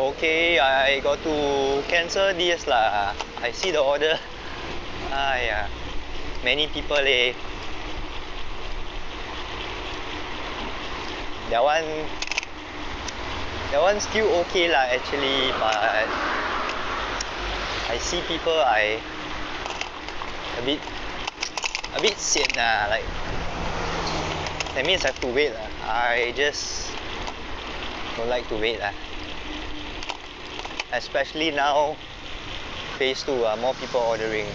Okay, I got to cancel this lah. I see the order. Many people leh. That one still okay lah actually, but I see people a bit sian lah, like that means I have to wait lah. I just don't like to wait lah. Especially now, phase 2, more people ordering.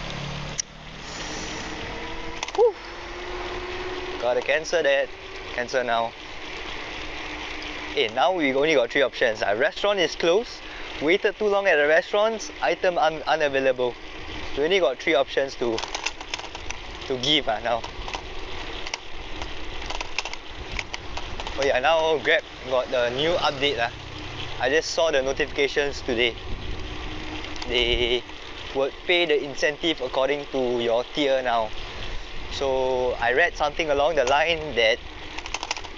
Whew. Gotta cancel that. Cancel now. Now we only got 3 options. Restaurant is closed. Waited too long at the restaurants. Item unavailable. We only got 3 options to give now. Oh yeah, now Grab got the new update lah. I just saw the notifications today. They would pay the incentive according to your tier now. So I read something along the line that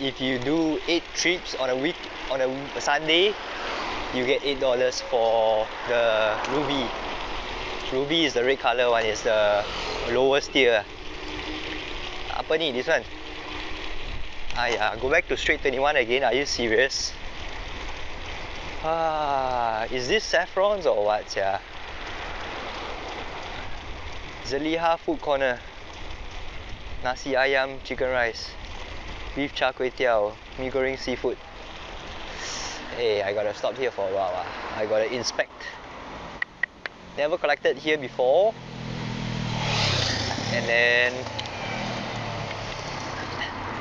if you do 8 trips on a Sunday, you get $8 for the Ruby. Ruby is the red color one, is the lowest tier. Apa ni, this one? Go back to straight 21 again. Are you serious? Is this saffrons or what? Yeah. Zaliha Food Corner. Nasi ayam, chicken rice, beef char kway teow, mee goreng seafood. Hey, I gotta stop here for a while. I gotta inspect. Never collected here before. And then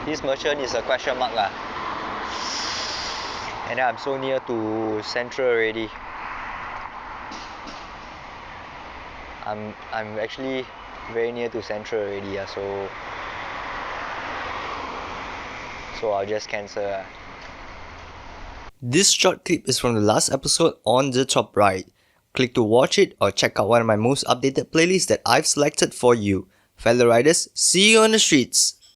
this merchant is a question mark lah. And then I'm so near to Central already. I'm actually very near to Central already, so I'll just cancel. This short clip is from the last episode on the top right. Click to watch it or check out one of my most updated playlists that I've selected for you. Fellow riders, see you on the streets!